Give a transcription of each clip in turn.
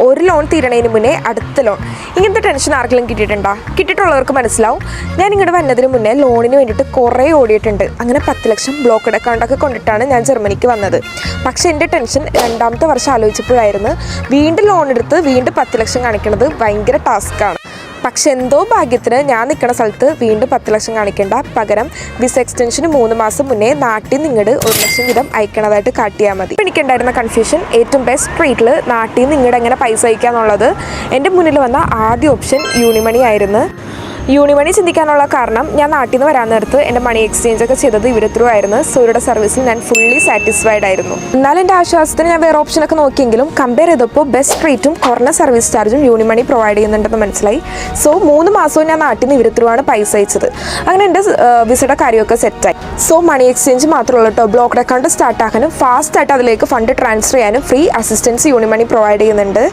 ഒരു ലോൺ തീരണതിന് മുന്നേ അടുത്ത ലോൺ. ഇങ്ങനത്തെ ടെൻഷൻ ആർക്കെങ്കിലും കിട്ടിയിട്ടുണ്ടോ? കിട്ടിയിട്ടുള്ളവർക്ക് മനസ്സിലാവും. ഞാൻ ഇങ്ങോട്ട് വന്നതിന് മുന്നേ ലോണിന് വേണ്ടിയിട്ട് കുറേ ഓടിയിട്ടുണ്ട്. അങ്ങനെ 10 ലക്ഷം ബ്ലോക്കഡ് അക്കൗണ്ടൊക്കെ കൊണ്ടിട്ടാണ് ഞാൻ ജർമ്മനിക്ക് വന്നത്. പക്ഷേ എൻ്റെ ടെൻഷൻ രണ്ടാമത്തെ വർഷം ആലോചിച്ചപ്പോഴായിരുന്നു, വീണ്ടും ലോൺ എടുത്ത് വീണ്ടും 10 ലക്ഷം കാണിക്കുന്നത് ഭയങ്കര ടാസ്ക്കാണ്. പക്ഷെ എന്തോ ഭാഗ്യത്തിന് ഞാൻ നിൽക്കുന്ന സ്ഥലത്ത് വീണ്ടും 10 ലക്ഷം കാണിക്കേണ്ട, പകരം വിസ എക്സ്റ്റൻഷന് 3 മാസം മുന്നേ നാട്ടിൽ നിന്ന് ഇങ്ങോട്ട് 1 ലക്ഷം വീതം അയക്കണതായിട്ട് കാട്ടിയാൽ മതി. എനിക്കുണ്ടായിരുന്ന കൺഫ്യൂഷൻ, ഏറ്റവും ബെസ്റ്റ് ട്രീറ്റിൽ നാട്ടിൽ നിന്ന് ഇങ്ങോട്ട് എങ്ങനെ പൈസ അയക്കുക എന്നുള്ളത്. എൻ്റെ മുന്നിൽ വന്ന ആദ്യ ഓപ്ഷൻ യൂണിമണി ആയിരുന്നു. യൂണിമണി ചിന്തിക്കാനുള്ള കാരണം, ഞാൻ നാട്ടിൽ നിന്ന് വരാൻ നേരത്ത് എൻ്റെ മണി എക്സ്ചേഞ്ച് ഒക്കെ ചെയ്തത് ഇവർ ത്രൂ ആയിരുന്നു. സോ ഇവരുടെ സർവീസിൽ ഞാൻ ഫുള്ളി സാറ്റിസ്ഫൈഡ് ആയിരുന്നു. എന്നാലും എൻ്റെ ആശ്വാസത്തിന് ഞാൻ വേറെ ഓപ്ഷനൊക്കെ നോക്കിയെങ്കിലും കമ്പയർ ചെയ്തപ്പോൾ ബെസ്റ്റ് റേറ്റും കുറഞ്ഞ സർവീസ് ചാർജും യൂണിമണി പ്രൊവൈഡ് ചെയ്യുന്നുണ്ടെന്ന് മനസ്സിലായി. സോ 3 മാസവും ഞാൻ നാട്ടിൽ നിന്ന് ഇവർ ത്രൂ ആണ് പൈസ അയച്ചത്. അങ്ങനെ എൻ്റെ വിസയുടെ കാര്യമൊക്കെ സെറ്റായി. സോ മണി എക്സ്ചേഞ്ച് മാത്രമല്ല കേട്ടോ, ബ്ലോക്കഡ് അക്കൗണ്ട് സ്റ്റാർട്ട് ആക്കാനും ഫാസ്റ്റായിട്ട് അതിലേക്ക് ഫണ്ട് ട്രാൻസ്ഫർ ചെയ്യാനും ഫ്രീ അസിസ്റ്റൻസ് യൂണിമണി പ്രൊവൈഡ് ചെയ്യുന്നുണ്ട്.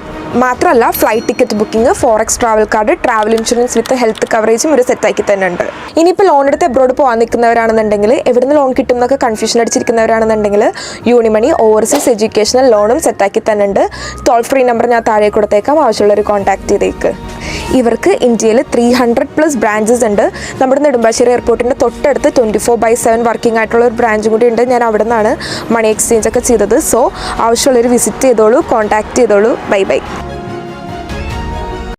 മാത്രമല്ല flight ticket booking, forex travel card, travel insurance with health കവറേജും ഒരു സെറ്റാക്കി തന്നെ ഉണ്ട്. ഇനിയിപ്പോൾ ലോൺ എടുത്ത് എബ്രോഡ് പോകാൻ നിൽക്കുന്നവരാണെന്നുണ്ടെങ്കിൽ, എവിടുന്ന് ലോൺ കിട്ടും എന്നൊക്കെ കൺഫ്യൂഷൻ അടിച്ചിരിക്കുന്നവരാണെന്നുണ്ടെങ്കിൽ, യൂണിമണി ഓവർസീസ് എഡ്യൂക്കേഷണൽ ലോണും സെറ്റാക്കി തന്നെ ഉണ്ട്. ടോൾ ഫ്രീ നമ്പർ ഞാൻ താഴെ കൊടുത്തേക്കാം, ആവശ്യമുള്ളവർ കോൺടാക്ട് ചെയ്തേക്ക്. ഇവർക്ക് ഇന്ത്യയിൽ 300+ ബ്രാഞ്ചസ് ഉണ്ട്. നമ്മുടെ നെടുമ്പാശ്ശേരി എയർപോർട്ടിൻ്റെ തൊട്ടടുത്ത് 24/7 വർക്കിംഗ് ആയിട്ടുള്ള ഒരു ബ്രാഞ്ചും കൂടി ഉണ്ട്. ഞാൻ അവിടെ നിന്നാണ് മണി എക്സ്ചേഞ്ച് ഒക്കെ ചെയ്തത്. സോ ആവശ്യമുള്ളവർ വിസിറ്റ് ചെയ്തോളൂ, കോൺടാക്ട് ചെയ്തോളൂ. Bye bye.